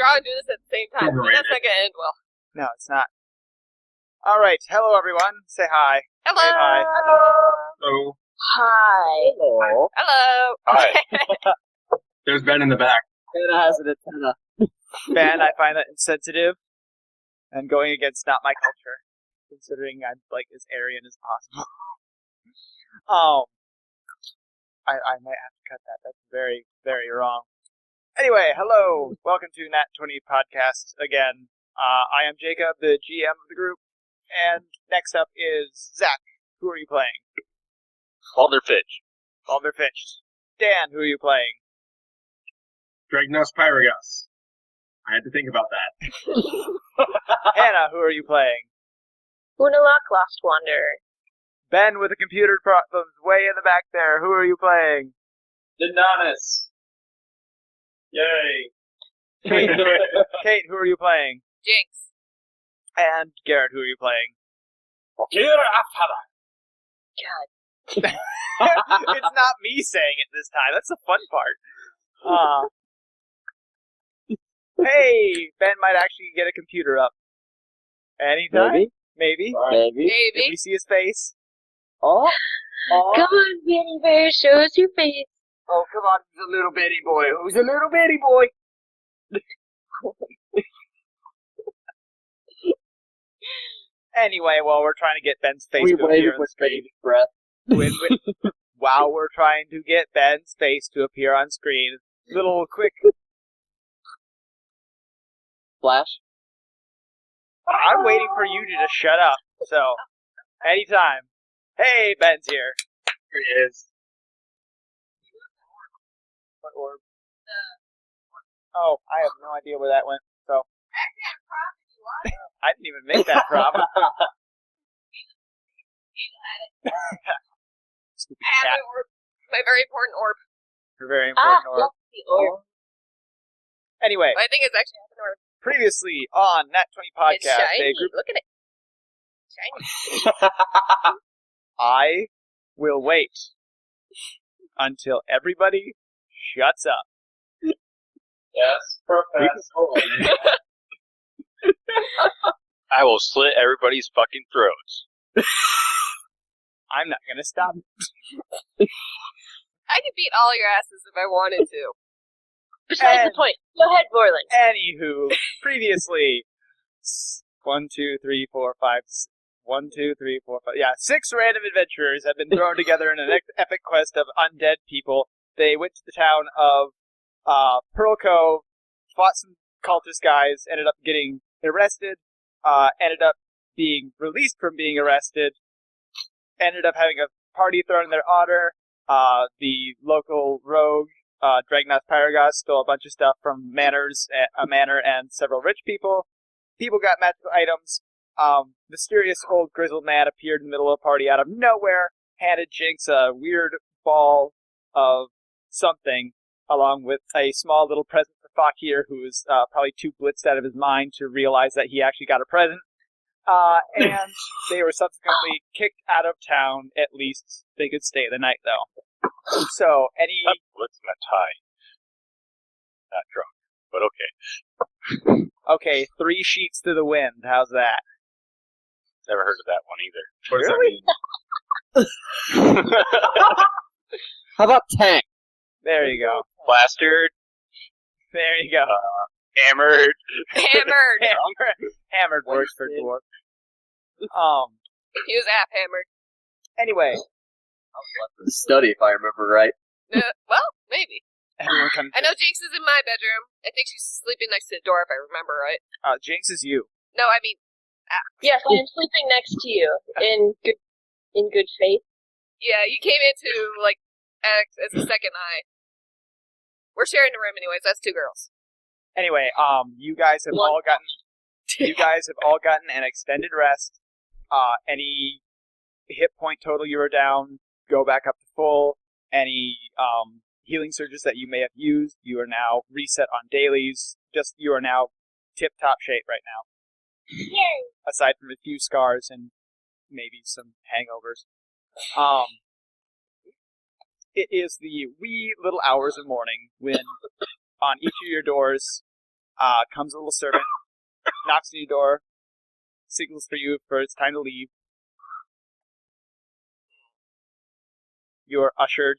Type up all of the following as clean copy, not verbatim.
all do this at the same time. But that's not going to end well. No, it's not. All right. Hello, everyone. Say hi. Hello. Say hi. Hello. Hi. Hello. Hello. Hi. There's Ben in the back. Ben has an antenna. Ben, I find that insensitive and going against not my culture, considering I'm like as Aryan as possible. I might have to cut that. That's very, very wrong. Anyway, hello. Welcome to Nat 20 Podcast again. I am Jacob, the GM of the group, and next up is Zach. Who are you playing? Balder Fitch. Balder Fitch. Dan, who are you playing? Dragnos Pyragus. I had to think about that. Hannah, who are you playing? Unalak Lost Wanderer. Ben with the computer problems way in the back there. Who are you playing? Dananis. Yay. Kate, who are you playing? Jinx. And Garrett, who are you playing? God. It's not me saying it this time. That's the fun part. Hey, Ben might actually get a computer up. Anytime? Maybe. Maybe. If we see his face. Oh. Come on, Benny Bear, show us your face. Oh, come on, who's a little bitty boy? Who's a little bitty boy? Anyway, while we're trying to get Ben's face to appear on the screen. Breath. While we're trying to get Ben's face to appear on screen, little quick. Flash. I'm waiting for you to just shut up. So, anytime. Hey, Ben's here. Here he is. What orb? Oh, I have no idea where that went. So, I didn't even make that prop. Stupid I have cat. my orb. My very important orb. Her very important orb. The orb. Anyway, I think it's actually an orb. previously on Nat 20 It's Podcast, shiny. a group. Look at it. Shiny. I will wait until everybody shuts up. Yes, Professor. I will slit everybody's fucking throats. I'm not gonna stop. I could beat all your asses if I wanted to. Besides the point. Go ahead, Borland. Anywho, previously, 1, 2, 3, 4, 5, 1, 2, 3, 4, 5. Yeah, 6 random adventurers have been thrown together in an epic quest of undead people. They went to the town of Pearl Cove, fought some cultist guys, ended up getting arrested, ended up being released from being arrested, ended up having a party thrown in their honor. The local rogue, Dragnos Pyragus, stole a bunch of stuff from a manor and several rich people. People got magical items. Mysterious old grizzled man appeared in the middle of the party out of nowhere, handed Jinx a weird ball of something, along with a small little present for Fakir, who's probably too blitzed out of his mind to realize that he actually got a present. And they were subsequently kicked out of town. At least they could stay the night, though. So, What's in a tie? Not drunk, but okay. Okay, 3 sheets to the wind. How's that? Never heard of that one either. What does that mean? How about tank? There you go. Plastered, There you go. hammered. Hammered. Hammered works for dwarf. He was app hammered. Anyway, Study, if I remember right. Well, maybe. everyone comes. I know Jinx is in my bedroom. I think she's sleeping next to the door, if I remember right. Jinx is you. No, I mean, Yes, I am sleeping next to you in good faith. yeah, you came into, like, as a second eye. We're sharing the room anyways, that's 2 girls. Anyway, you guys have all gotten an extended rest. Any hit point total you were down, go back up to full. Any healing surges that you may have used, you are now reset on dailies. You are now tip-top shape right now. Yay! Aside from a few scars and maybe some hangovers. It is the wee little hours of morning when on each of your doors Comes a little servant, knocks on your door, signals for you for it's time to leave. You are ushered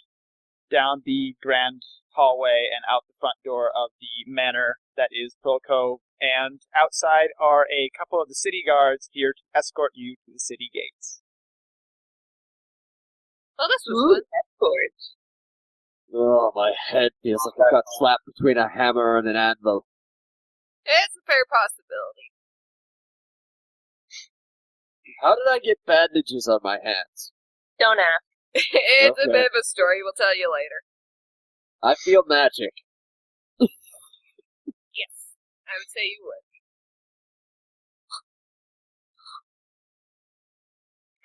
down the grand hallway and out the front door of the manor that is Pearl Cove, and outside are a couple of the city guards here to escort you to the city gates. Well, this was fun. Escorts. Oh, my head feels like I got slapped between a hammer and an anvil. It's a fair possibility. How did I get bandages on my hands? Don't ask. It's a Okay. bit of a story. We'll tell you later. I feel magic. Yes, I would say you would.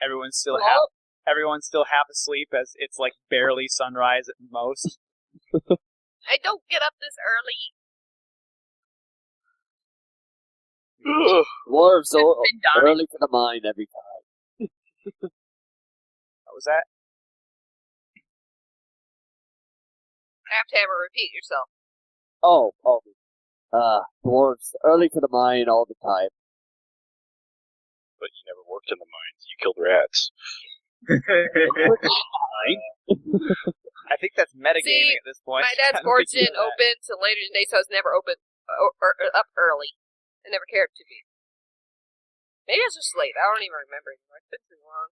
Everyone's still Well, everyone's still half asleep as it's like barely sunrise at most. I don't get up this early. Dwarves it's been done. early for the mine every time. What was that? Hammer, repeat yourself. Dwarves early for the mine all the time. But you never worked in the mines. You killed rats. I think that's metagaming at this point. My dad's I don't forge think you didn't know that. open till later in the day, so I was never open up early. I never cared to be. Maybe I was just late. I don't even remember anymore. It's been too long.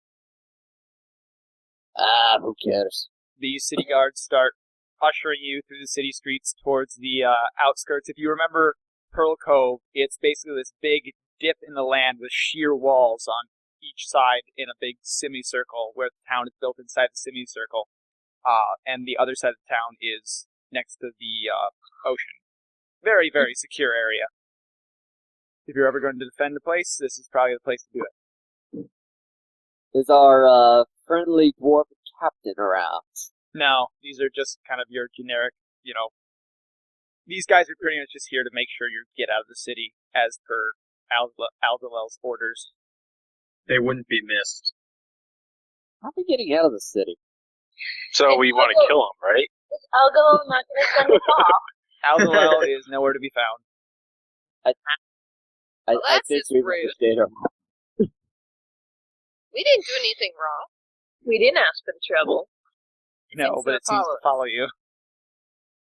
Who cares? The city guards start ushering you through the city streets towards the outskirts. If you remember Pearl Cove, it's basically this big dip in the land with sheer walls on each side in a big semicircle where the town is built inside the semicircle. And the other side of the town is next to the ocean. Very, very secure area. If you're ever going to defend the place, this is probably the place to do it. Is our friendly dwarf captain around? No, these are just kind of your generic, these guys are pretty much just here to make sure you get out of the city as per Aldalel's orders. They wouldn't be missed. How are we getting out of the city? So we want to kill him, right? I'll go. I'm not going to send us off. Aldalel is nowhere to be found. Well, I that's think just we rude. stayed home. We didn't do anything wrong. We didn't ask for the trouble. No, but it seems to follow you.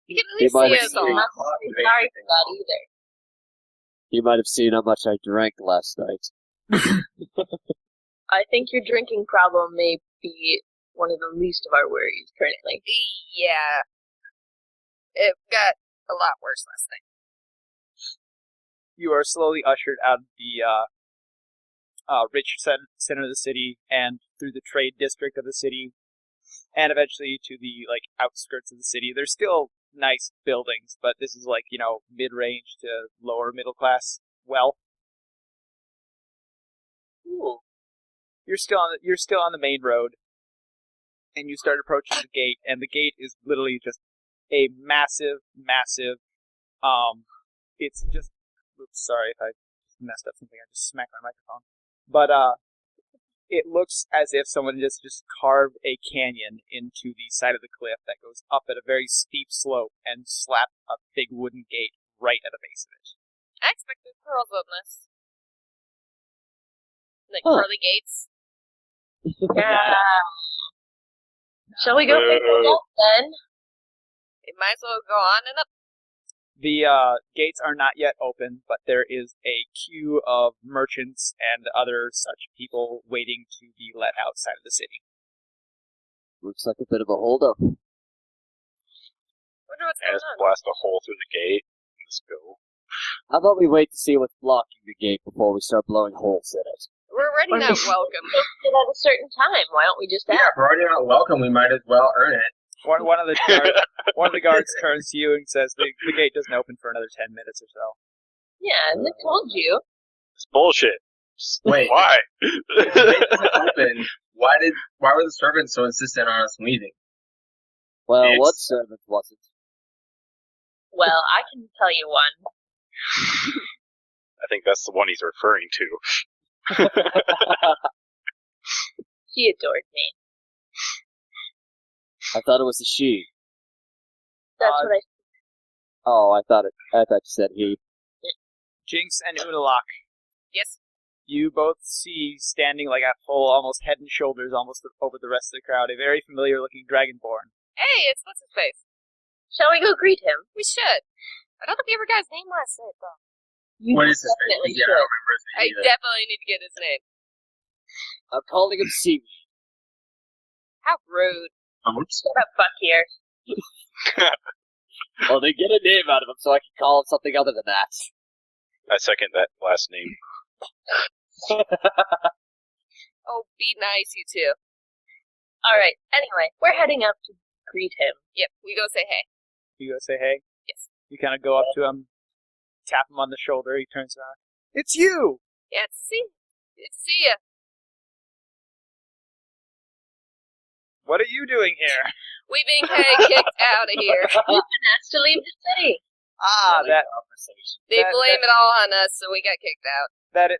You can at They least might see have us seen all. I'm not sorry for that either. You might have seen how much I drank last night. I think your drinking problem may be one of the least of our worries currently. Yeah. It got a lot worse last night. You are slowly ushered out of the rich center of the city and through the trade district of the city, and eventually to the outskirts of the city. There's still nice buildings, but this is mid-range to lower middle class wealth. Cool. You're still on the main road, and you start approaching the gate, and the gate is literally just a massive. It's just. Oops, sorry if I messed up something. I just smacked my microphone. But it looks as if someone just carved a canyon into the side of the cliff that goes up at a very steep slope and slapped a big wooden gate right at the base of it. I expected pearls on this. Like Huh. pearly gates. Yeah. Shall we go pick them up then? It might as well go on and up. The gates are not yet open, but there is a queue of merchants and other such people waiting to be let outside of the city. Looks like a bit of a holdup. Wonder what's And going just on. blast a hole through the gate. Let's go. How about we wait to see what's blocking the gate before we start blowing holes in it? We're already Or not we- welcome. Posted at a certain time. Why don't we just Yeah, ask? if we're already not welcome, we might as well earn it. One of the guards turns to you and says the gate doesn't open for another 10 minutes or so. Yeah, I told you. It's bullshit. Wait. Why? If the gate doesn't open, why were the servants so insistent on us leaving? Well, It's- one servant wasn't. Well, I can tell you one. I think that's the one he's referring to. She adored me. I thought it was a she. That's what I Oh, I thought you said he. Jinx and Unalak, Yes. you both see standing like a full, almost head and shoulders, almost over the rest of the crowd, a very familiar-looking dragonborn. Hey, it's what's his face? Shall we go greet him? We should. I don't think we ever got his name last night, though. You What is his definitely name? Yeah, I don't should. remember his I name either. definitely need to get his name. I'm calling him Seaweed. How rude. Boats? Shut up, fuck here. Well, they get a name out of him, so I can call him something other than that. I second that last name. Oh, be nice, you two. Alright, anyway, we're heading up to greet him. Yep, we go say hey. You go say hey. Yes. You kind of go up to him, tap him on the shoulder. He turns around. It's you. Yeah, it's good to see you. What are you doing here? We've been kicked out of here. We've been asked to leave the city. That They That- blame it all on us, so we got kicked out.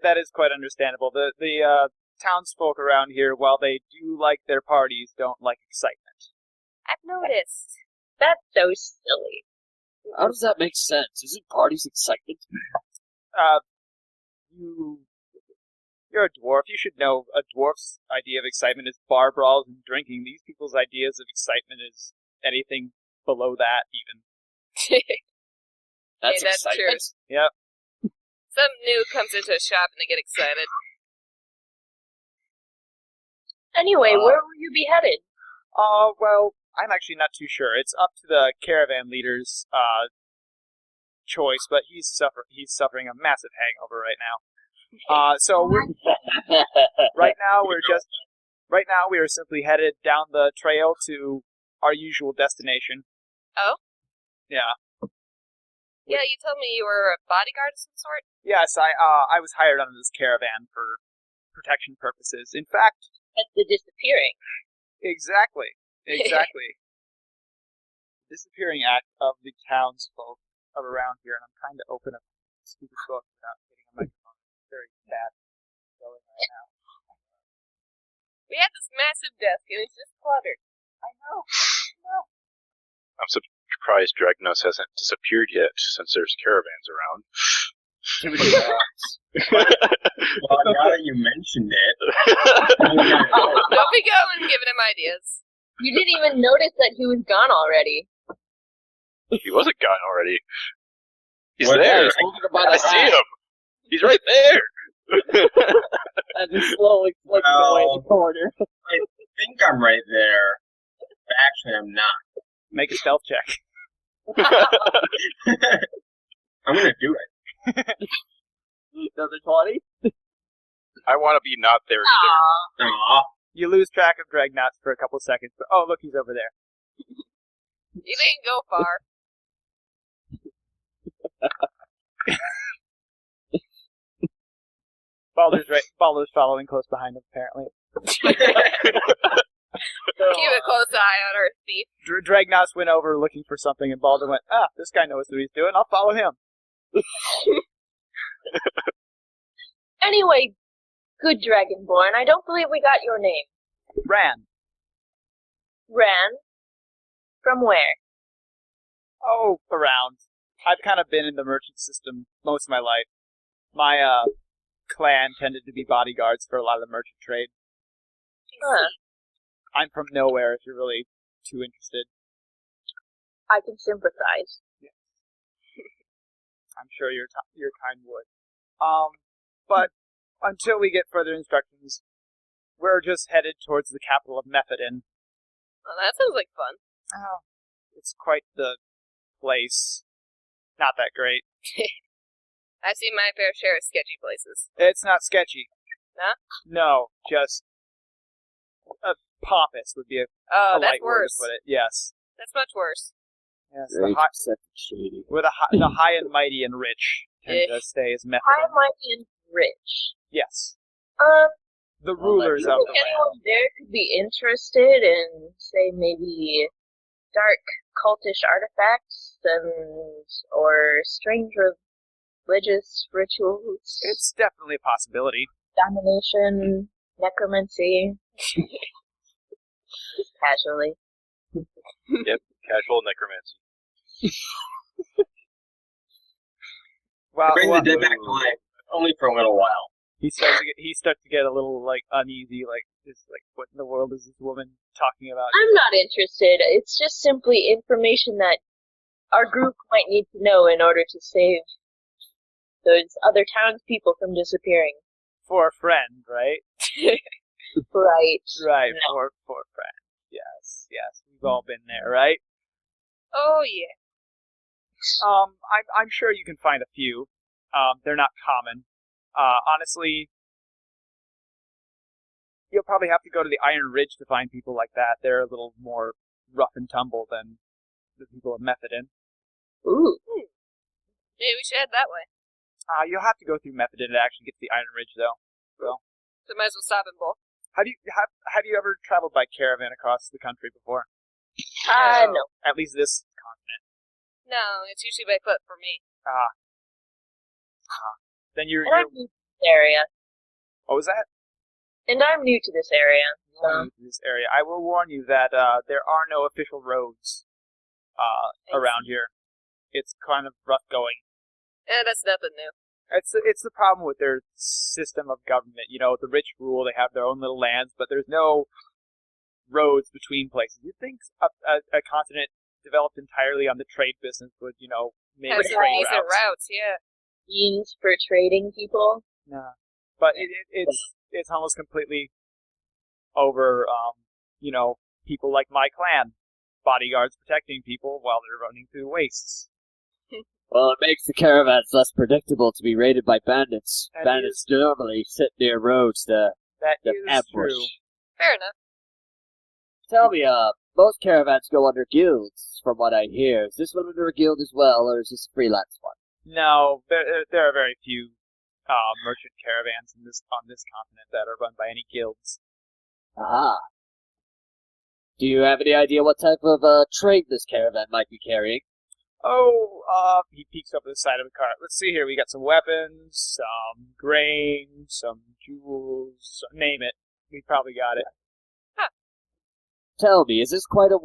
that is quite understandable. The townsfolk around here, while they do like their parties, don't like excitement. I've noticed. That's so silly. How does that make sense? Isn't parties excitement? You're a dwarf. You should know a dwarf's idea of excitement is bar brawls and drinking. These people's ideas of excitement is anything below that, even. That's Hey, that's excitement. true. Some new comes into a shop and they get excited. Anyway, where will you be headed? Well, I'm actually not too sure. It's up to the caravan leader's choice, but he's suffering a massive hangover right now. So right now we are simply headed down the trail to our usual destination. Oh? Yeah. Yeah, you told me you were a bodyguard of some sort? Yes, I was hired on this caravan for protection purposes. In fact, That's the disappearing. exactly. Disappearing act of the townsfolk of around here, and I'm trying to open a stupid book without getting a microphone. It's very bad going right now. We had this massive desk and it's just cluttered. I know. I'm surprised Dragnos hasn't disappeared yet, since there's caravans around. Too many dogs. Well, now that you mentioned it, Don't be going and giving him ideas. You didn't even notice that he was gone already. He wasn't gone already. He's What? there. He's holding him by the I see hat, him. He's right there. and he's slowly flicking away in the corner. I think I'm right there, but actually I'm not. Make a stealth check. I'm gonna do it. Another 20? I want to be not there either. Aw. You lose track of Dragnuts for a couple seconds, but oh, look, he's over there. You didn't go far. Baldur's following close behind him, apparently. Keep a close eye on our thief. Dragnuts went over looking for something, and Baldur went, this guy knows what he's doing, I'll follow him. Anyway, good Dragonborn, I don't believe we got your name. Ran. Ran? From where? Oh, around. I've kind of been in the merchant system most of my life. My, clan tended to be bodyguards for a lot of the merchant trade. Huh. I'm from nowhere if you're really too interested. I can sympathize. I'm sure your kind would. But until we get further instructions, we're just headed towards the capital of Methadin. Well, that sounds like fun. Oh, it's quite the place. Not that great. I've seen my fair share of sketchy places. It's not sketchy. Huh? No, just pompous would be a Oh, polite that's word to worse. put it. Yes. That's much worse. Yes. Very The high, shady. where the high and mighty and rich tend to stay as High Methadin. and mighty and rich. Yes. The Well, rulers Do you of think the land. anyone there could be interested in, say, maybe dark cultish artifacts or strange religious rituals? It's definitely a possibility. Domination, necromancy. Just casually. Casual necromancy. Well, Bring the dead back to life, only for a little while. he starts to get a little like uneasy, like just like what in the world is this woman talking about? I'm not interested. It's just simply information that our group might need to know in order to save those other townspeople from disappearing. For a friend, right? Right. Right, No. for a friend. Yes, we've all been there, right? Oh yeah. I'm sure you can find a few. They're not common. Honestly, you'll probably have to go to the Iron Ridge to find people like that. They're a little more rough and tumble than the people of Methadon. Ooh. Maybe we should head that way. You'll have to go through Methadon to actually get to the Iron Ridge, though. So might as well stop in both. Have you ever traveled by caravan across the country before? No. At least this continent. No, it's usually by foot for me. Then you're. And I'm new to this area. What was that? And I'm new to this area. New to this area. I will warn you that there are no official roads around here. It's kind of rough going. That's nothing new. It's the problem with their system of government. You know, the rich rule. They have their own little lands, but there's no roads between places. You'd think a continent developed entirely on the trade business would, make Has some trade decent routes. routes, yeah. Means for trading people. No, but it's almost completely over. People like my clan, bodyguards protecting people while they're running through wastes. Well, it makes the caravans less predictable to be raided by bandits. That Bandits normally sit near roads to That is ambush. true. Fair enough. Tell me, most caravans go under guilds, from what I hear. Is this one under a guild as well, or is this a freelance one? No, there are very few merchant caravans on this continent that are run by any guilds. Ah. Do you have any idea what type of trade this caravan might be carrying? He peeks up to the side of the cart. Let's see here. We got some weapons, some grain, some jewels, name it. We probably got it. Tell me, is this quite a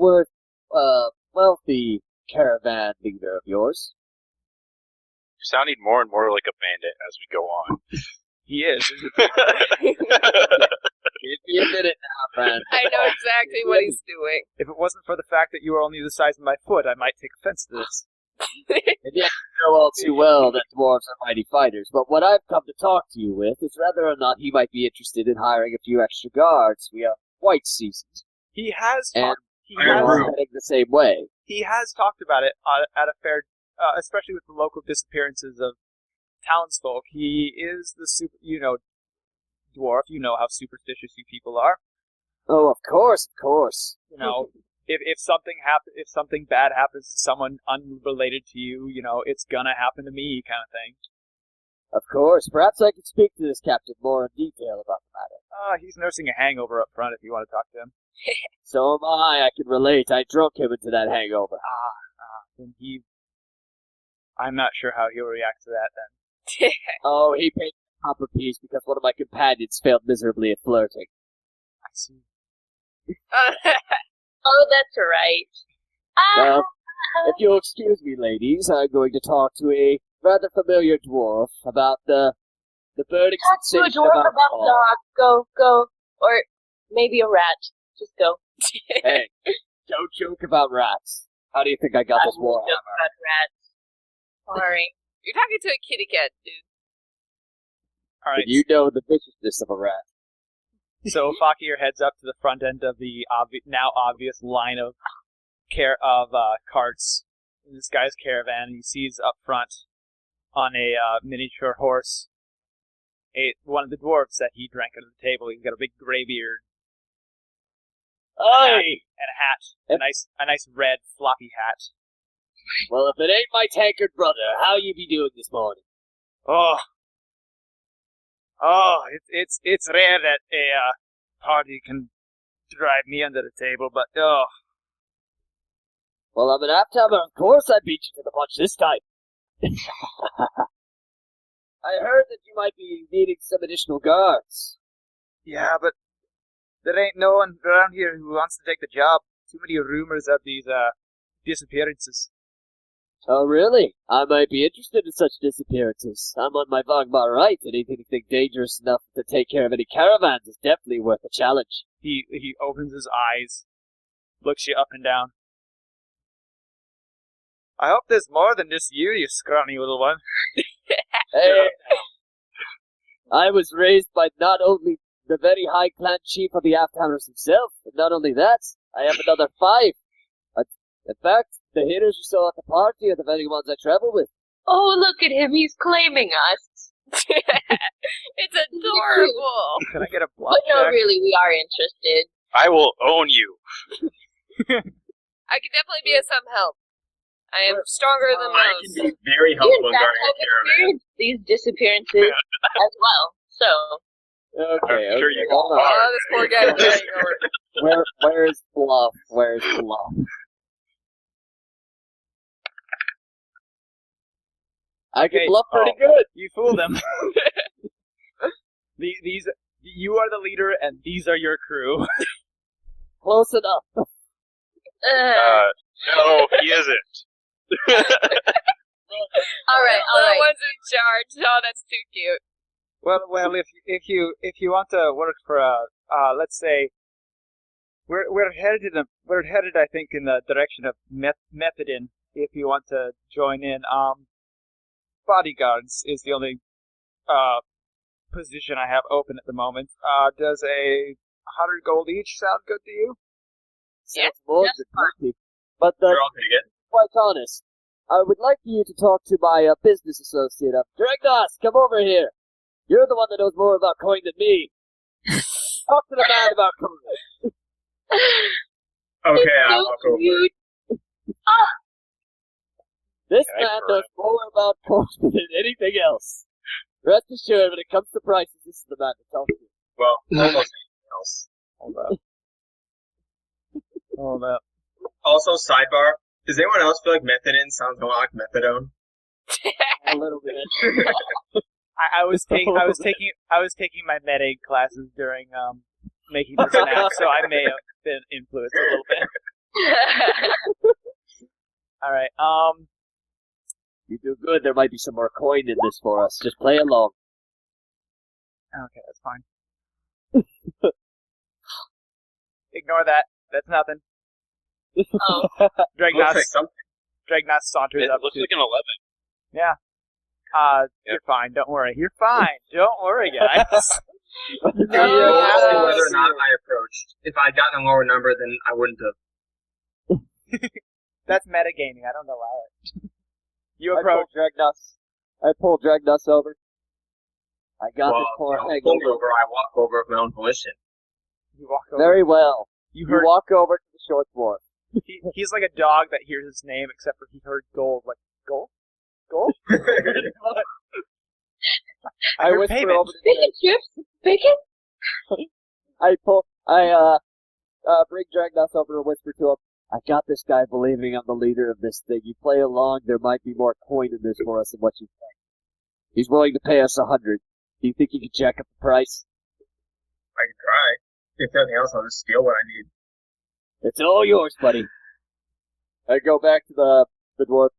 wealthy caravan leader of yours? You're sounding more and more like a bandit as we go on. He is. Give me a minute now, friend. I know exactly what he's doing. If it wasn't for the fact that you were only the size of my foot, I might take offense to this. And yet you know all too well that dwarves are mighty fighters, but what I've come to talk to you with is whether or not he might be interested in hiring a few extra guards. We are quite seasoned, He has and talked. He we're has, all heading the same way. he has talked about it at a fair, especially with the local disappearances of townsfolk. He is the dwarf. You know how superstitious you people are. Oh, of course, of course. If something bad happens to someone unrelated to you, it's gonna happen to me, kind of thing. Of course. Perhaps I could speak to this captain more in detail about the matter. He's nursing a hangover up front. If you want to talk to him. So am I. I can relate. I drunk him into that hangover. Then I'm not sure how he'll react to that then. Oh, he paid a copper piece because one of my companions failed miserably at flirting. I see. Oh, that's right. Well, if you'll excuse me, ladies, I'm going to talk to a rather familiar dwarf about the burning Talk to a sensation dwarf of about alcohol. dog. Go. Or maybe a rat. Just go. Hey, don't joke about rats. How do you think I got this I won't warhammer? joke about rats. Sorry. You're talking to a kitty cat, dude. All But right. you know the viciousness of a rat. So Fakir heads up to the front end of the now obvious line of carts in this guy's caravan. He sees up front on a miniature horse one of the dwarves that he drank under the table. He's got a big gray beard Hey! and a hat, a nice red floppy hat. Well, if it ain't my tankard brother, how you be doing this morning? It's rare that a party can drive me under the table, but Well, I'm an apt-timer. Of course I beat you to the punch this time. I heard that you might be needing some additional guards. yeah, but there ain't no one around here who wants to take the job. Too many rumors of these disappearances. Oh, really? I might be interested in such disappearances. I'm on my Vagbar right, and anything dangerous enough to take care of any caravans is definitely worth a challenge. He opens his eyes, looks you up and down. I hope there's more than just you scrawny little one. Hey, I was raised by not only the very high clan chief of the Afghaners himself, but not only that, I have another 5. In fact, the hitters you saw at the party are the very ones I travel with. Oh, look at him. He's claiming us. It's adorable. Can I get a bluff But no, check? really, we are interested. I will own you. I could definitely be of some help. I am stronger than I most. can be very You, helpful in in fact, guarding a have caravan. experienced these disappearances as well. So, Okay, I'm sure okay, you hold got on. Oh, this poor guy was hanging over. Where's bluff? Where's bluff? I can Okay, bluff pretty good. You fooled him. These you are the leader, and these are your crew. Close enough. No, he isn't. all right, all Little right. one's in charge. Oh, that's too cute. Well, if you want to work for let's say, we're headed I think in the direction of Methodin. If you want to join in, bodyguards is the only position I have open at the moment. Does 100 gold each sound good to you? Sounds more just than plenty. But They're all pretty good. quite honest, I would like you to talk to my business associate up. Dragnos, come over here. You're the one that knows more about coin than me. Talk to the man about coin. Okay, I'll So walk over. cute. This Okay, man correct. knows more about coin than anything else. Rest assured, when it comes to prices, this is the man to talk to. Well, almost anything else. Hold up. Hold up. Also, sidebar. Does anyone else feel like methadone sounds a lot like methadone? A little bit. I was taking my med aid classes during making this snack, so I may have been influenced a little bit. All right. You do good. There might be some more coin in this for us. Just play along. Okay, that's fine. Ignore that. That's nothing. Oh, Looks Dragnos like something. saunters It up looks to. like an 11. Yeah. You're fine. Don't worry. You're fine. Don't worry, guys. You're asking whether or not I approached. If I'd gotten a lower number, then I wouldn't have. That's metagaming. I don't allow it. You I approach. pull Dragnos over. I got Well, this poor don't hang pull me over. I walk over of my own volition. You walk over. Very well. You You heard. walk over to the short dwarf. He's like a dog that hears his name, except for he heard gold. Like gold. Gold. I heard whisper payment. over to bacon chips? Bacon? I bring Dragnos over and whisper to him. I got this guy believing I'm the leader of this thing. You play along, there might be more coin in this for us than what you think. He's willing to pay us 100. Do you think you can jack up the price? I can try. If nothing else, I'll just steal what I need. It's all yours, buddy. I go back to the dwarf.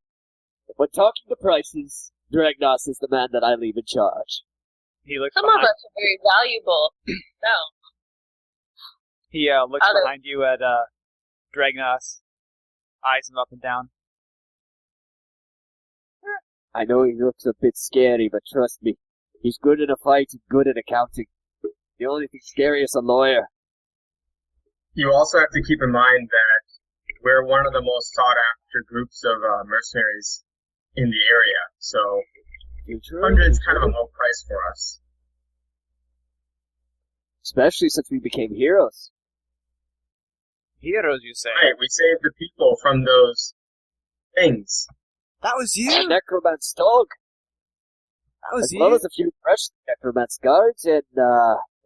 When talking to prices, Dragnos is the man that I leave in charge. He looks. Some of behind, us are very valuable. No. He looks Other- behind you at Dragnos, eyes him up and down. I know he looks a bit scary, but trust me, he's good in a fight and good at accounting. The only thing scary is a lawyer. You also have to keep in mind that we're one of the most sought after groups of mercenaries in the area, so 100's kind of a low price for us. Especially since we became heroes. Heroes, you say? Right, we saved the people from those things. That was you. Necromance dog, That was as well you. as a few fresh Necromance guards, and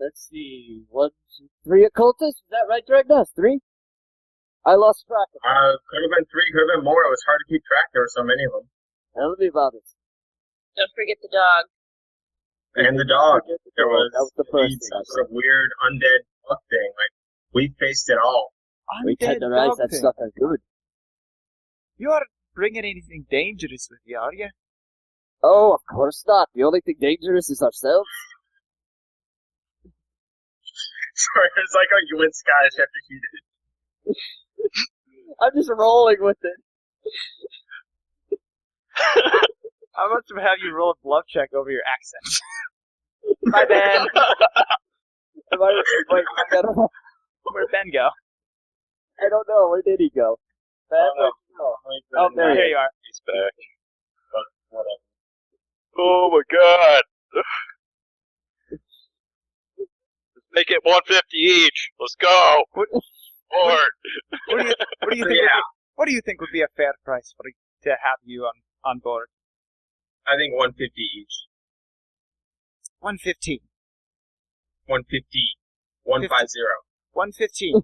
let's see, 1, 2, 3 occultists. Is that right, Dragnos? 3? I lost track of them. Could have been 3, could have been more. It was hard to keep track. There were so many of them. Tell me about it. Don't forget the dog. And the dog. There That was the first some thing I sort of weird undead bug thing. Like, we faced it all. We Undead tenderize dog that thing. sucker good. You are bringing anything dangerous with you, are you? Oh, of course not. The only thing dangerous is ourselves. Sorry, it's like how you went Scottish after he did. I'm just rolling with it. I must have you roll a bluff check over your accent. Hi, Ben. Wait, Where'd Ben go? I don't know. Where did he go? Ben, where'd he go? Oh, there he Here is. you are. He's back. But whatever. Oh my god! Let's make it 150 each. Let's go. Lord. What do you think? Yeah. What do you think would be a fair price for to have you on board? I think 150 each. 115. 150. 150. 115.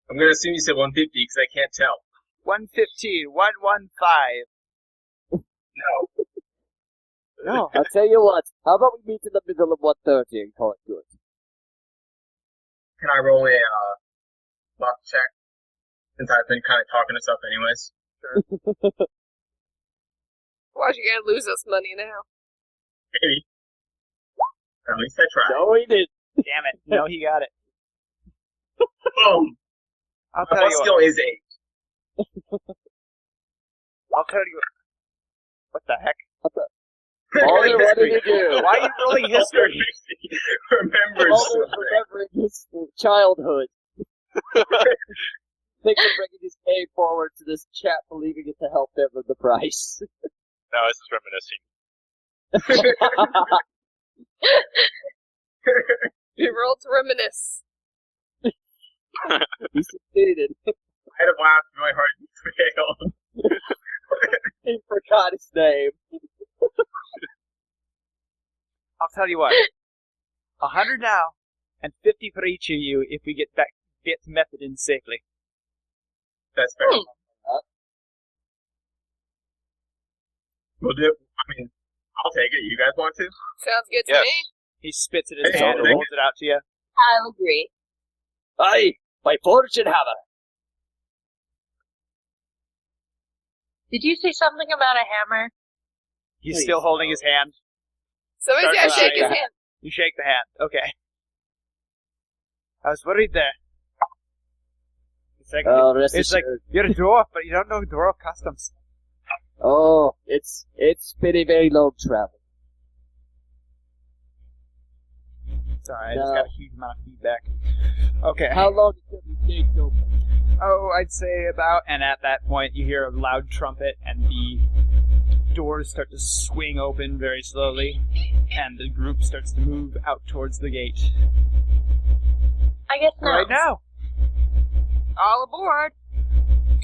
I'm gonna assume you said 150 because I can't tell. 115. 115. No. No. I'll tell you what. How about we meet in the middle of 130 and call it good? Can I roll a luck check? Since I've been kind of talking us up anyways. Why'd you gonna lose us money now? Maybe. At least I tried. No, he did. Damn it. No, he got it. Boom! I'll My tell luck you skill what. is 8. I'll tell you what. What the heck? Alder, what did you do? Why are you rolling history? Remember Alder something. remembering his childhood. Thanks for bringing his game forward to this chat, believing it to help them with the price. No, this is reminiscing. We rolled to reminisce. He succeeded. I'd have laughed if my heart failed. He forgot his name. I'll tell you what. 100 now, and 50 for each of you if we get to method in safely. That's fair. We'll do. I mean, I'll take it. You guys want to? Sounds good to Yes. me. He spits in his Hey, hand and Alder. holds it out to you. I'll agree. Aye, my fortune hammer. Did you say something about a hammer? He's still holding his hand. Somebody's gotta Start shake his crying. hand. You shake the hand. Okay. I was worried there. It's like, Rest it's like assured. you're a dwarf, but you don't know dwarf customs. Oh, it's been a very long travel. It's alright, I just No. got a huge amount of feedback. Okay. How long until the gates open? Oh, I'd say about, and at that point you hear a loud trumpet and the doors start to swing open very slowly and the group starts to move out towards the gate. I guess not. Right now. All aboard.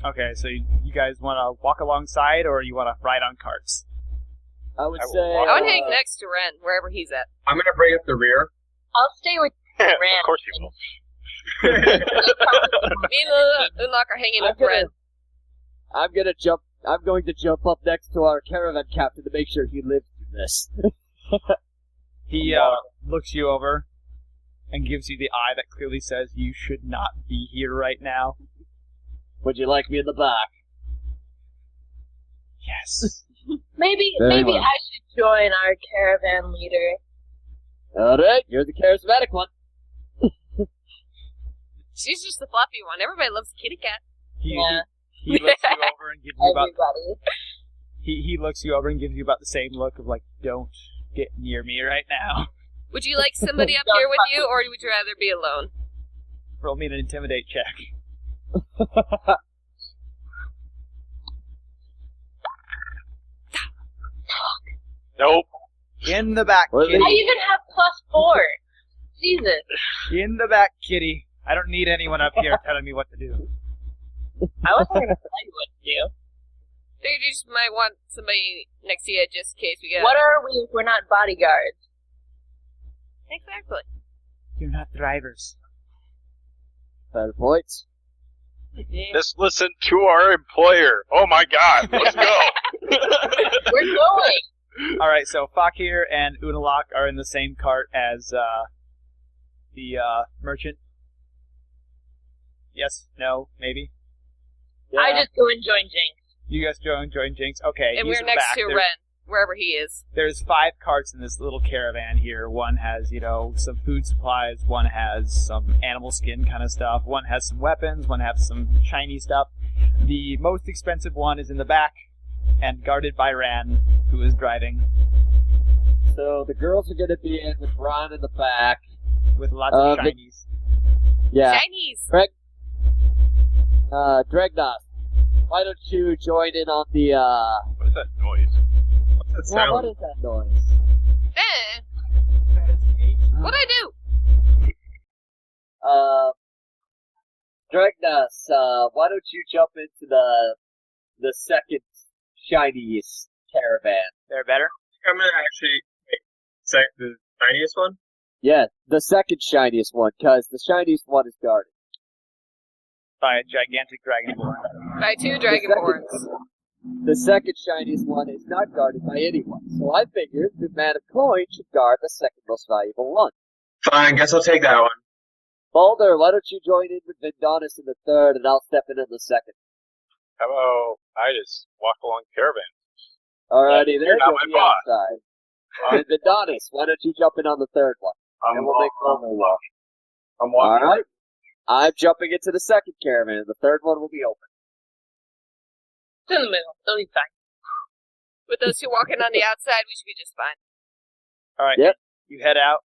Okay, so you guys want to walk alongside or you want to ride on carts? I would I will say. walk- I would hang next to Ren, wherever he's at. I'm gonna bring up the rear. I'll stay with Of Ran. course you will. Me and Unlock are hanging with Ren. I'm going to jump up next to our caravan captain to make sure he lives through this. He looks you over and gives you the eye that clearly says you should not be here right now. Would you like me in the back? Yes. Maybe Very well. I should join our caravan leader. Alright, you're the charismatic one. She's just the fluffy one. Everybody loves the kitty cat. He, Yeah. he looks you over and gives you about Everybody. he looks you over and gives you about the same look of like, don't get near me right now. Would you like somebody up here with you, or would you rather be alone? Roll me an intimidate check. Nope. In the back, Well, kitty. I even have +4. Jesus. In the back, kitty. I don't need anyone up here telling me what to do. I wasn't gonna tell you what to do. Figured you just might want somebody next to you just in case we get. What are we if we're not bodyguards? Exactly. You're not drivers. Fair points. Just listen to our employer. Oh my god, let's go. We're going. All right, so Fakir and Unalak are in the same cart as the merchant. Yes, no, maybe. Yeah. I just go and join Jinx. You guys join Jinx. Okay, And he's we're in the next back. to Ren, wherever he is. There's 5 carts in this little caravan here. One has, some food supplies. One has some animal skin kind of stuff. One has some weapons. One has some shiny stuff. The most expensive one is in the back and guarded by Ran, who is driving So the girls are gonna be in with Ron in the back. with lots of the- shinies. Yeah. Chinese! Dregnos, why don't you join in on the, What is that noise? What's that Well, sound? what is that noise? What'd I do? Dregnos, why don't you jump into the second shiniest caravan? They're better? I'm gonna actually say the tiniest one. Yeah, the second shiniest one, because the shiniest one is guarded. By a gigantic dragonborn. By 2 dragonborns. The second shiniest one is not guarded by anyone, so I figured the man of coin should guard the second most valuable one. Fine, guess I'll take that one. Balder, why don't you join in with Vindonis in the third, and I'll step in the second. How about I just walk along the caravan? Alrighty, You're there not goes my the boss. outside. And Vindonis, why don't you jump in on the third one? And we'll make I'm walking. Alright. I'm jumping into the second caravan. The third one will be open. It's in the middle. It'll be fine. With those 2 walking on the outside, we should be just fine. Alright, Yep. you head out.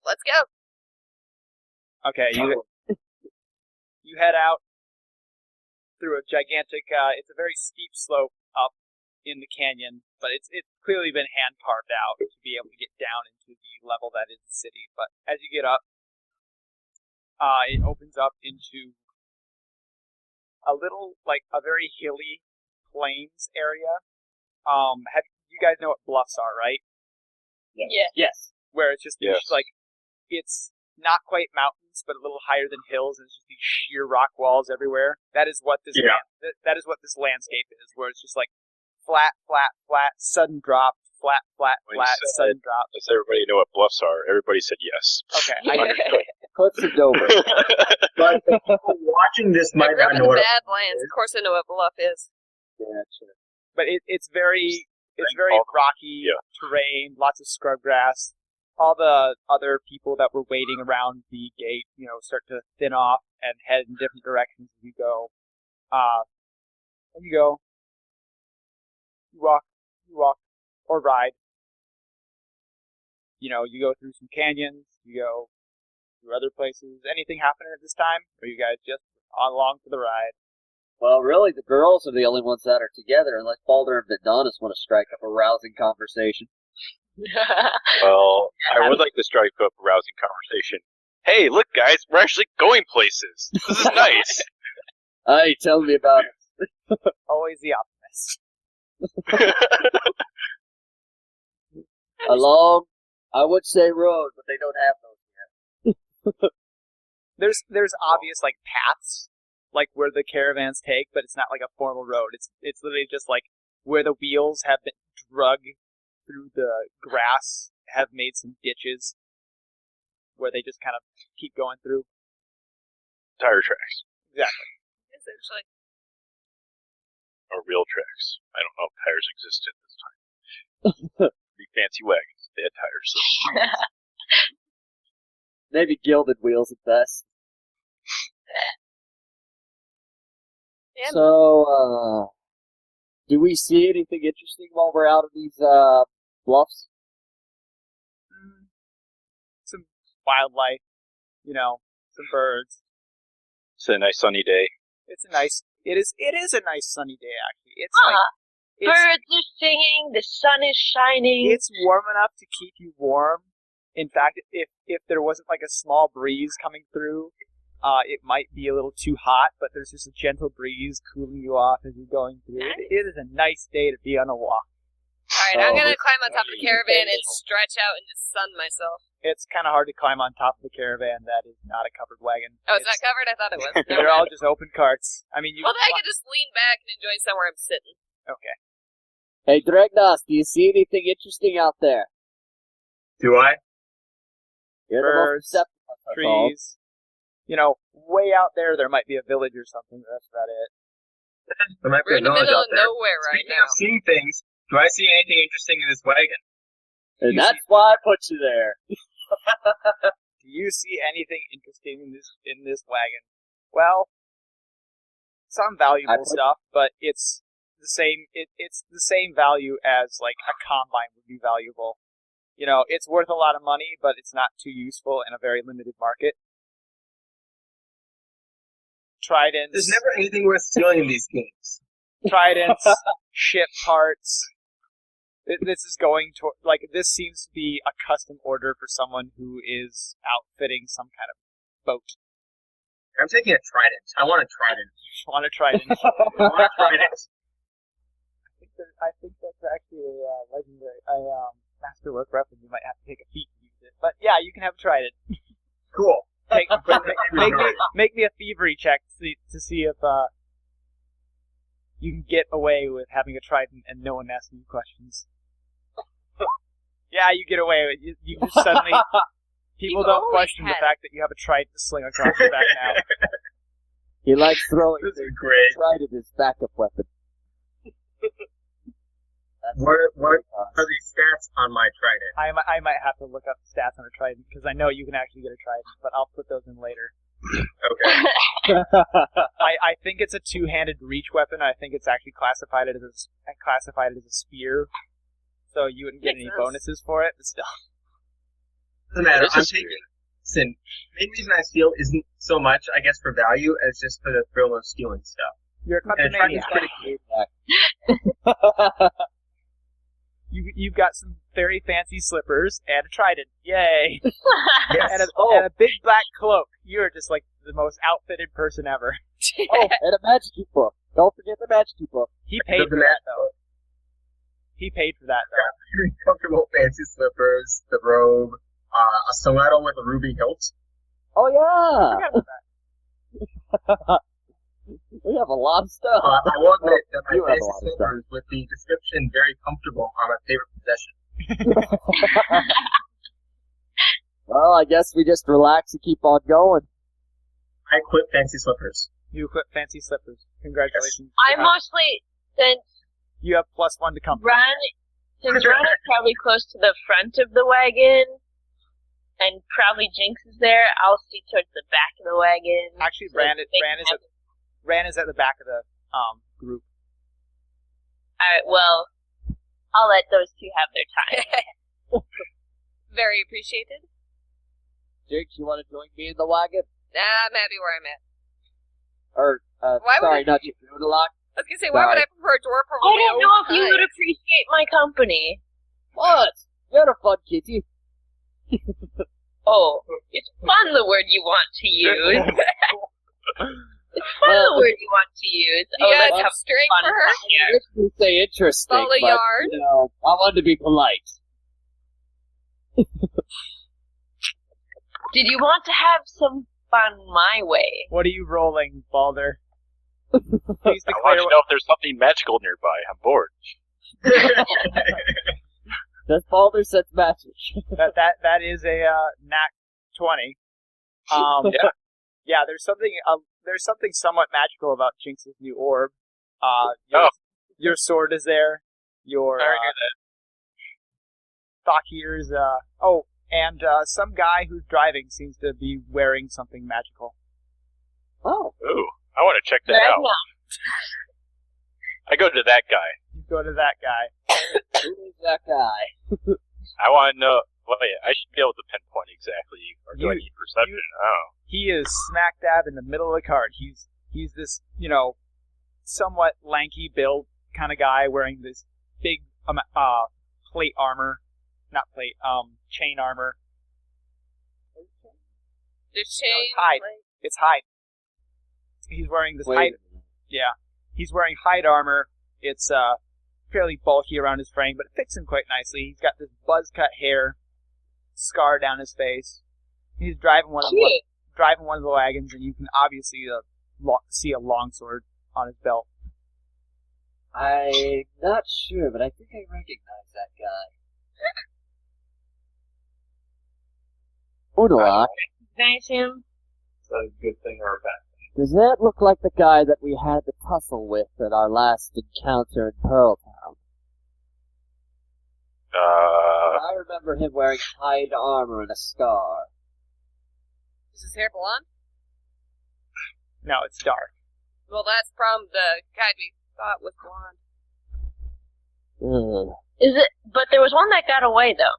Let's go. Okay, you head out through a gigantic, it's a very steep slope up in the canyon, but it's clearly been hand carved out to be able to get down into the level that is the city. But as you get up, it opens up into a little, like, a very hilly plains area. You guys know what bluffs are, right? Yeah. Yes. Where it's just Yes. like, it's not quite mountains, but a little higher than hills, and it's just these sheer rock walls everywhere. That is what this Yeah. that is what this landscape is, where it's just like flat, flat, flat, sudden drop, flat, flat, When you flat, said sudden drop. Does everybody know what bluffs are? Everybody said yes. Okay, Cliffs of Dover. But the people watching this I might grew up not in know the what. Badlands. Of course I know what bluff is. Gotcha. but it's very all the- rocky yeah. terrain, lots of scrub grass. All the other people that were waiting around the gate, start to thin off and head in different directions as you go. And you walk, or ride. You go through some canyons, you go through other places. Anything happening at this time? Or you guys just along for the ride? Well, really, the girls are the only ones that are together, unless Balder and Vindonis want to strike up a rousing conversation. Well, I would like to strike up a rousing conversation. Hey, look, guys, we're actually going places. This is nice. Hey, tell me about it. Always the optimist. A long, I would say road, but they don't have those. There's obvious like paths, like where the caravans take, but it's not like a formal road. It's literally just like where the wheels have been drug through the grass, have made some ditches where they just kind of keep going through. Tire tracks. Exactly. Essentially. Or wheel tracks. I don't know if tires existed this time. Pretty fancy wagons. They had tires. Maybe gilded wheels at best. Yeah. So, do we see anything interesting while we're out of these bluffs? Some wildlife, some birds. It's a nice sunny day. It is a nice sunny day actually. It's Ah, like it's, birds are singing, the sun is shining. it's warm enough to keep you warm. In fact, if there wasn't like a small breeze coming through, it might be a little too hot, but there's just a gentle breeze cooling you off as you're going through. It is a nice day to be on a walk. Alright, I'm Oh, gonna climb on top of the caravan and stretch out and just sun myself. It's kind of hard to climb on top of a caravan that is not a covered wagon. Oh, it's not covered? I thought it was. Never They're all mind. just open carts. I mean, Well, then I can just lean back and enjoy somewhere I'm sitting. okay. Hey, Dregnos, do you see anything interesting out there? Do I? You're the most Birds, perceptive of us all. Trees, way out there might be a village or something. But that's about it. There might be We're a in the village middle out of there. nowhere right Speaking now. of seeing things, do I see anything interesting in this wagon? And that's why I put you there. Do you see anything interesting in this wagon? Well, some valuable stuff, but it's the same. It's the same value as like a combine would be valuable. It's worth a lot of money, but it's not too useful in a very limited market. Tridents. There's never anything worth stealing in these games. Tridents, ship parts. This is going to this seems to be a custom order for someone who is outfitting some kind of boat. I'm taking a trident. I want a trident. Want a trident? I want a trident. I think that's actually a legendary, masterwork weapon. You might have to take a feat to use it, but yeah, you can have a trident. Cool. Make me a thievery check to see if you can get away with having a trident and no one asking you questions. Yeah, you get away with it. You just suddenly people You've don't always question the had fact that you have a trident to sling across your back now. He likes throwing This is great. trident as backup weapon. What are these stats on my trident? I might have to look up the stats on a trident because I know you can actually get a trident, but I'll put those in later. Okay. I think it's a two-handed reach weapon. I think it's actually classified as a spear, so you wouldn't get Makes any sense. bonuses for it. But still, Doesn't matter. This I'm is taking. Listen, the main reason I steal isn't so much, I guess, for value as just for the thrill of stealing stuff. you're a And a trident's kleptomaniac. pretty cool. You've got some very fancy slippers and a trident. Yay! Yes. And a big black cloak. You're just like the most outfitted person ever. Oh, and a magic book. Don't forget the magic book. He paid for that though. He paid for that though. Very comfortable fancy slippers, the robe, a stiletto with a ruby hilt. Oh I yeah, forgot about that. we have a lot of stuff. I will admit that my You have a fancy lot of stuff. slippers with the description very comfortable are my favorite possession. Well, I guess we just relax and keep on going. I quit fancy slippers. You equip fancy slippers. Congratulations. I mostly, since You have +1 to comfort. Ron is probably close to the front of the wagon, and probably Jinx is there, I'll see towards the back of the wagon. Actually, so Ran they is can at Ran is at the back of the group. Alright, well, I'll let those two have their time. Very appreciated. Jinx, you want to join me in the wagon? Nah, I'm happy where I'm at. Or, Why would sorry, I- not you, Noodlelock. I was gonna say, why would I prefer a dwarf over I my don't own know if you kind? would appreciate my company. What? You're a fun kitty. Oh, it's fun the word you want to use. It's fun Well, the word you want to use. You Oh, got let's some have string fun for her? here. I wish you'd say interesting, Follow but, yarn? I wanted to be polite. Did you want to have some fun my way? What are you rolling, Balder? Please I want declare to know if there's something magical nearby. I'm bored. Does Balder sense magic? that is a nat 20. Yeah. Yeah, there's something somewhat magical about Jinx's new orb. Your sword is there. Your I already knew that. Thakir's and some guy who's driving seems to be wearing something magical. Oh. Ooh, I want to check that Right out. now. I go to that guy. You go to that guy. Who is that guy? I want to know. Well, yeah, I should be able to pinpoint exactly. Or do I You- need perception? Oh. He is smack dab in the middle of the cart. He's this, somewhat lanky build kind of guy wearing this big plate armor. Not plate, chain armor. There's chain. hide. like- It's hide. He's wearing this Wait. hide. Yeah. He's wearing hide armor. It's fairly bulky around his frame, but it fits him quite nicely. He's got this buzz cut hair, scar down his face. He's driving one of the wagons, and you can obviously see a longsword on his belt. I'm not sure, but I think I recognize that guy. Noodlelock. Recognize him? Is that a good thing or a bad thing? Does that look like the guy that we had to tussle with at our last encounter in Pearl Town? I remember him wearing hide armor and a scar. Is his hair blonde? No, it's dark. Well, that's from the guy we thought was blonde. Is it? But there was one that got away though.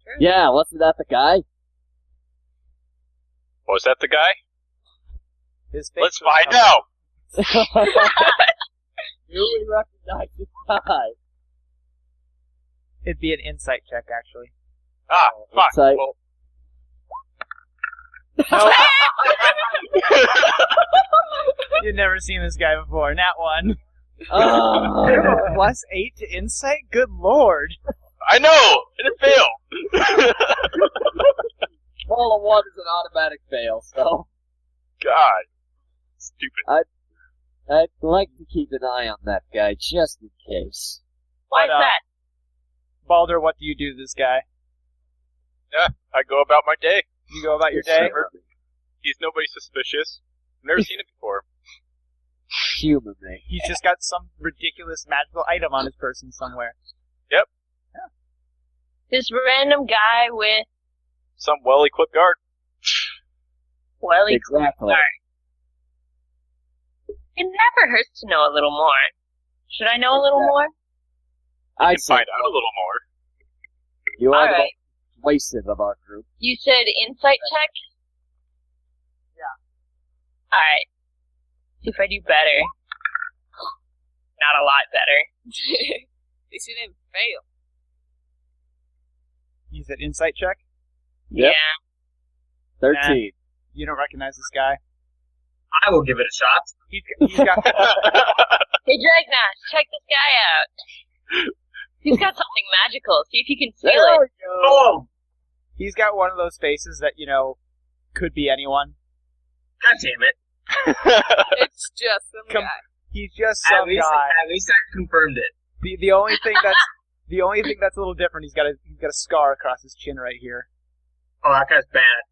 True. Yeah, wasn't that the guy? Was that the guy? His face Let's was find out. You would recognize the guy. It'd be an insight check, actually. Ah, fuck. Insight. Well, You've never seen this guy before. Nat 1. Oh. You have a +8 to insight? Good lord. I know! It failed! Roll of 1 is an automatic fail, so God. Stupid. I'd like to keep an eye on that guy just in case. Why is But, that? Balder, what do you do to this guy? Yeah, I go about my day. You go about your day? He's nobody suspicious. Never seen it before. Humor me. He's just got some ridiculous magical item on his person somewhere. This random guy with Some well-equipped guard. Exactly. It never hurts to know a little more. Should I know a little more? I Find out a little more. you are the Alright. most persuasive of our group. You said insight check? Yeah. Alright. See if I do better. Not a lot better. At least you didn't fail. You said insight check? Yep. Yeah. 13. You don't recognize this guy? I will give it a shot. He's got... Hey Dragnash, check this guy out. He's got something magical. See if you can steal There it. we go. Oh, He's got one of those faces that, could be anyone. God damn it. It's just some Come- guy. He's just At some least, guy. at least I confirmed it. The only thing that's a little different, he's got a scar across his chin right here. Oh, that guy's bad.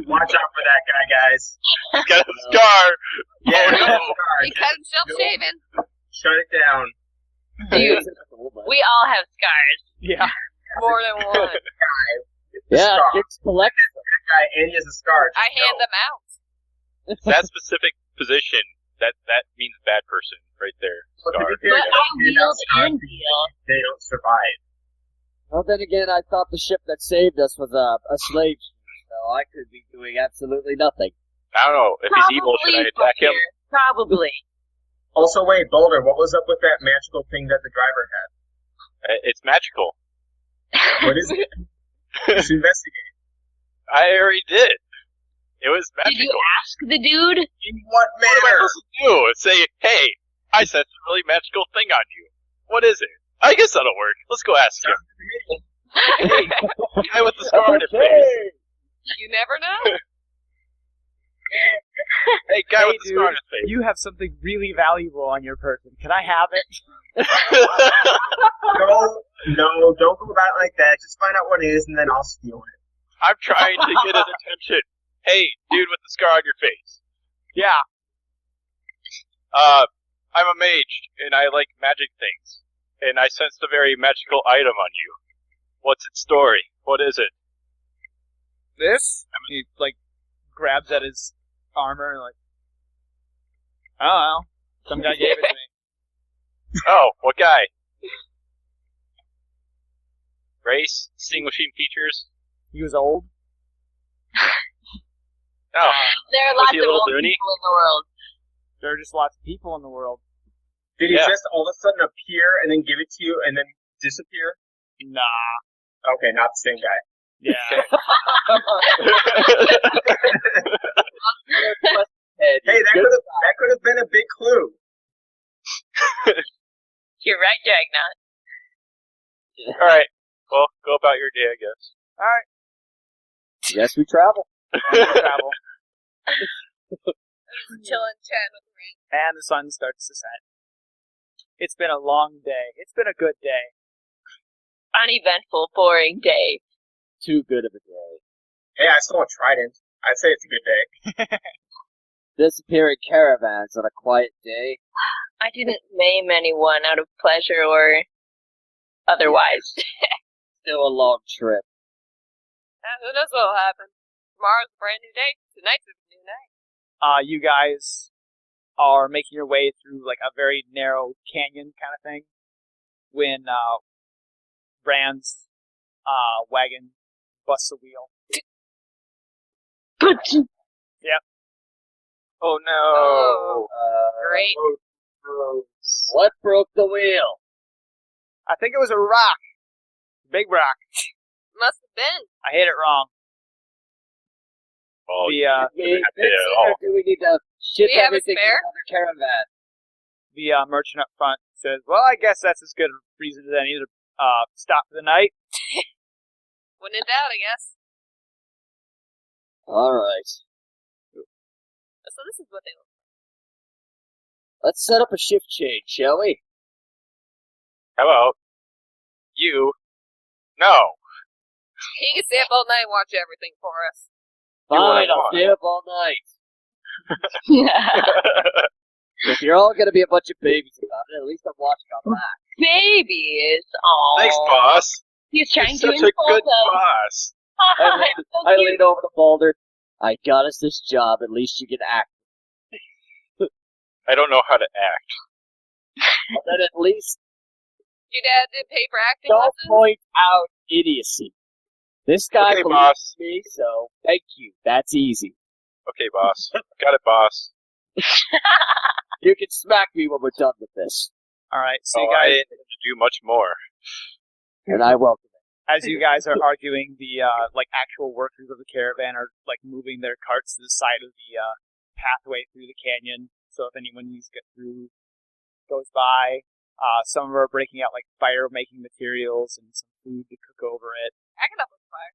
Watch out for that guy, guys. He's got a scar! Yeah, Oh, no. He cut himself shaving. Shut it down. Dude, we all have scars. Yeah. More than one. The Yeah, scar. kids collect. That guy, and he has a scar. Just I hand know. them out. That specific position, that means bad person right there. But to Scar. be fair, But they I don't hand out wield scars and because heal. they don't survive. Well, then again, I thought the ship that saved us was a slave ship, so I could be doing absolutely nothing. I don't know. If he's evil, should I attack him? Fucker. Probably. Also, wait, Boulder, what was up with that magical thing that the driver had? It's magical. What is it? Let's investigate. I already did. It was Did you magical. ask the dude? In what What am I manner? supposed to do? Say, hey, I sense a really magical thing on you. What is it? I guess that'll work. Let's go ask him. Hey, guy with the scar on his face. You never know. Hey, guy Hey, with the scar on dude, his face. you have something really valuable on your person. Can I have it? No, don't go about it like that. Just find out what it is, and then I'll steal it. I'm trying to get his attention. Hey, dude with the scar on your face. Yeah. I'm a mage, and I like magic things. And I sensed a very magical item on you. What's its story? What is it? This? He, grabs at his armor and, I don't know. Some guy gave it to me. Oh, what guy? Race? Distinguishing features? He was old. Oh, There are Was lots he a of little old loony? people in the world. There are just lots of people in the world. Did he Yeah. just all of a sudden appear and then give it to you and then disappear? Nah. Okay, not the same guy. Yeah. Hey, that could have been a big clue. You're right, Dragnot. Alright. Well, go about your day, I guess. Alright. Yes, we travel. Travel. Chilling, chatting with the rain. And the sun starts to set. It's been a long day. It's been a good day. Uneventful, boring day. Too good of a day. Hey, I saw a trident. I'd say it's a good day. Disappearing caravans on a quiet day. I didn't maim anyone out of pleasure or otherwise. Still a long trip. Who knows what'll happen? Tomorrow's a brand new day. Tonight's a new night. You guys are making your way through like a very narrow canyon kind of thing when Rand's wagon busts a wheel. Oh no! Oh, great. What broke the wheel? I think it was a rock. Big rock. Must have been. I hit it wrong. Oh, The, you didn't have to hit it at all. Or do we need to ship We have a everything to spare? another caravan? The merchant up front says, well, I guess that's as good a reason as any to stop for the night. When in doubt, I guess. Alright. So this is what they look Let's set up a shift change, shall we? How about you? No. like. He can stay up all night and watch everything for us. Do what I Fine, I'll want. stay up all night. If you're all gonna be a bunch of babies about it, at least I'm watching on that. Babies. Aww. Thanks, boss. He's You're trying to such a insult good them. boss. I lean over to Boulder. I got us this job, at least you can act. I don't know how to act. But then at least Your dad did pay for acting don't lessons? point out idiocy. This guy Okay, believes boss. in me, so thank you. That's easy. Okay, boss. Got it, boss. You can smack me when we're done with this. Alright, so Oh, you I guys, didn't have to do much more. And I welcome it. as you guys are arguing, the like actual workers of the caravan are like moving their carts to the side of the pathway through the canyon. So if anyone needs to get through goes by, some of them are breaking out like fire making materials and some food to cook over it. I can help with fire.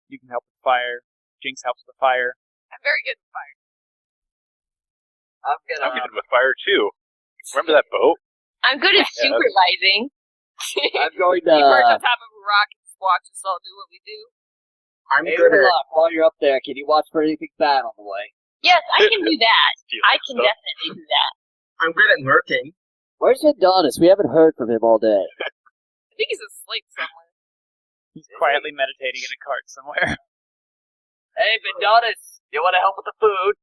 You can help with fire. Jinx helps with the fire. I'm very good with fire. I'm I'm good with fire, too. Remember that boat? I'm good at Yeah. supervising. I'm going You perch to... on top of a rock and just watch us all do what we do. I'm Hey, good at Warlock, while you're up there, can you watch for anything bad on the way? Yes, I can do that. Stealing I can stuff. definitely do that. I'm good at lurking. Where's Adonis? We haven't heard from him all day. I think he's asleep somewhere. He's quietly meditating in a cart somewhere. Hey, Adonis, you want to help with the food?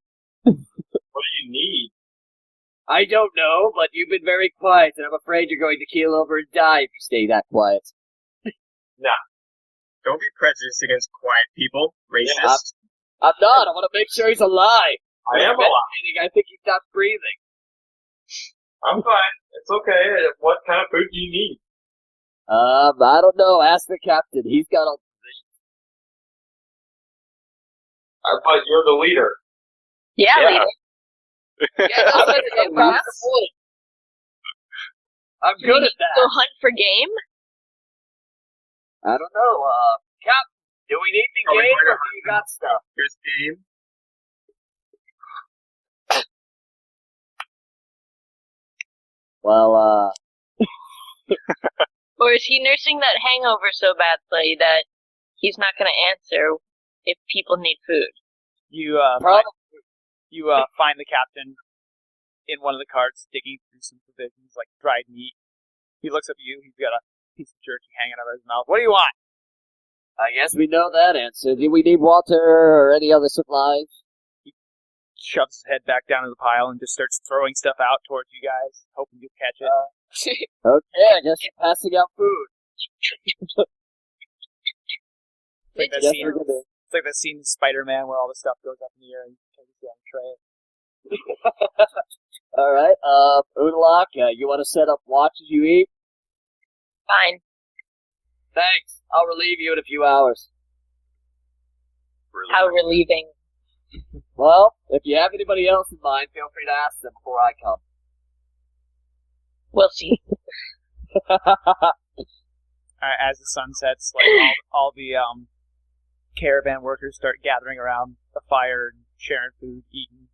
What do you need? I don't know, but you've been very quiet, and I'm afraid you're going to keel over and die if you stay that quiet. Don't be prejudiced against quiet people. Racist. I'm not. I want to make sure he's alive. I am alive. I think he stopped breathing. I'm fine. It's okay. What kind of food do you need? I don't know. Ask the captain. He's got all. But you're the leader. Yeah, Yeah. leader. Yeah, that's what to do, boss. I'm Do good we at need to go that. hunt for game? I don't know. Captain, do we need the Are we game going to or do you got stuff? Here's game. Well, Or is he nursing that hangover so badly that he's not going to answer if people need food? You probably. find the captain in one of the carts digging through some provisions like dried meat. He looks up at you. He's got a piece of jerky hanging out of his mouth. What do you want? I guess we know that answer. Do we need water or any other supplies? Shoves his head back down in the pile and just starts throwing stuff out towards you guys, hoping you'll catch it. Okay, I guess you're passing out food. It's like that Yes, scene. we're gonna- It's like that scene in Spider-Man where all the stuff goes up in the air and you see on the tray. All right, Udalak, you want to set up watch as you eat? Fine. Thanks. I'll relieve you in a few hours. Really? How relieving. Well, if you have anybody else in mind, feel free to ask them before I come. We'll see. As the sun sets, like all the caravan workers start gathering around the fire and sharing food, eating.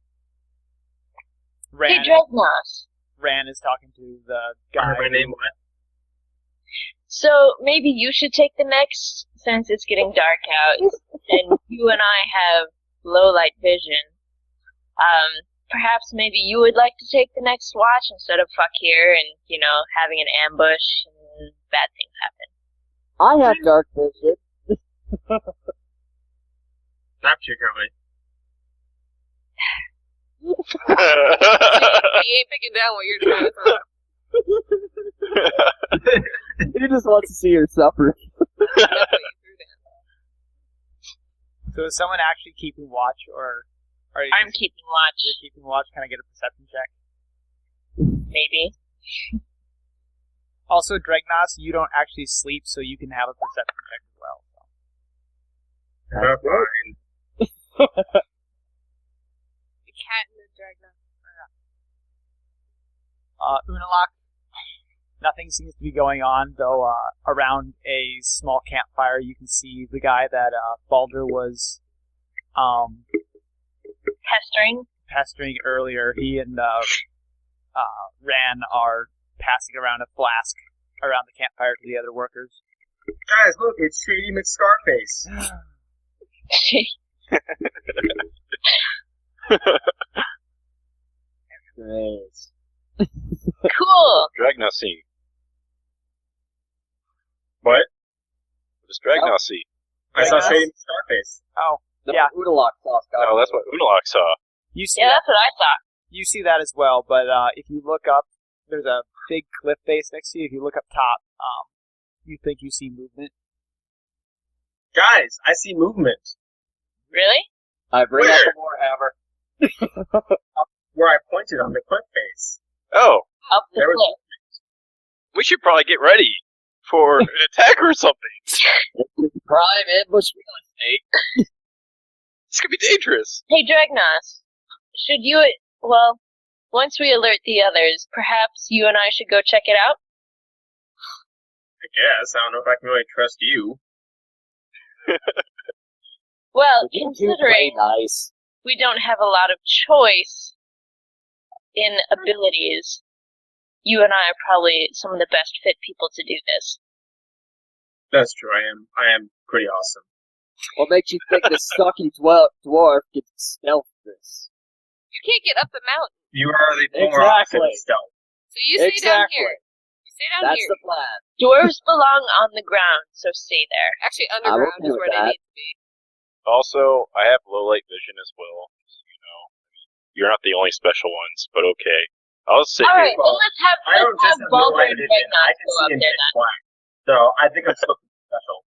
Hey, Dreadnought. Ran is talking to the guy. My name what? So maybe you should take the next, since it's getting dark out, and you and I have low light vision. Perhaps maybe you would like to take the next watch instead of Fakir and, having an ambush and bad things happen. I have dark vision. Not particularly. He ain't picking down what you're trying to throw. He just wants to see her suffer. So is someone actually keeping watch, or are you I'm keeping watch. You're keeping watch? Can I get a perception check? Maybe. Also, Dregnas, you don't actually sleep, so you can have a perception check as well. That's fine. The cat and the dragon. Unalak, nothing seems to be going on, though around a small campfire you can see the guy that Baldur was Pestering. earlier. He and Ran are passing around a flask around the campfire to the other workers. Guys, look, it's Shady McScarface. Great. Cool. Dragna see. What? What does Dragna see? I saw Shady McScarface. Oh, No, yeah. Udalok saw Scott. No, that's what Unalak saw. You see Yeah, that? that's what I thought. You see that as well, but if you look up, there's a big cliff face next to you. If you look up top, you think you see movement. Guys, I see movement. Really? I bring up Where? the Warhammer. Where I pointed on the cliff face. Oh, Up the There was- cliff. we should probably get ready for an attack or something. Prime ambush real estate. This could be dangerous. Hey, Dragnos, should you, once we alert the others, perhaps you and I should go check it out? I guess. I don't know if I can really trust you. Well, You do considering play nice. we don't have a lot of choice in abilities, you and I are probably some of the best fit people to do this. That's true. I am pretty awesome. What makes you think this sucky dwarf gets stealth this? You can't get up the mountain, You are the polar opposite of Exactly. stealth. so you stay down Exactly. here. You stay down That's here. the plan. Dwarves belong on the ground, so stay there. Actually, I'm underground okay is with where that. they need to be. Also, I have low light vision as well. So, you're not the only special ones, but okay. I'll sit All here. right, well, let's have I don't just have no Baldur light and vision. I Dragnos can go see up in there pitch then. black. So I think I'm still special.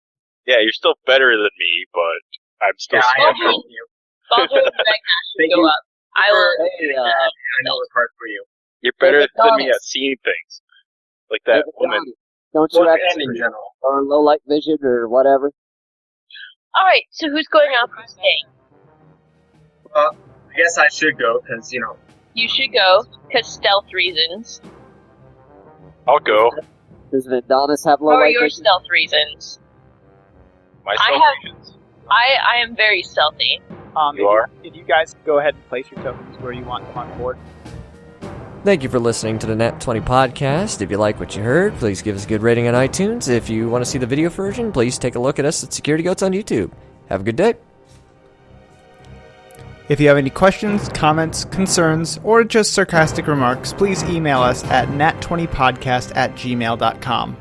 Yeah, you're still better than me, but I'm still Yeah, I am. special. Thank you. Baldur and Dragnos should Thank go you. up. I will. Hey, I know it's hard for you. You're better David than me Thomas. at seeing things. Like that David woman. Thomas, don't you Well, have and in general. or low light vision or whatever? All right, so who's going off and staying? Well, I guess I should go because You should go, because stealth reasons. I'll go. Does Vandanis have low What are light your vision? stealth reasons? Myself regions. I am very stealthy. You are? If you guys go ahead and place your tokens where you want them on board. Thank you for listening to the Nat 20 podcast. If you like what you heard, please give us a good rating on iTunes. If you want to see the video version, please take a look at us at Security Goats on YouTube. Have a good day. If you have any questions, comments, concerns, or just sarcastic remarks, please email us at nat20podcast@gmail.com.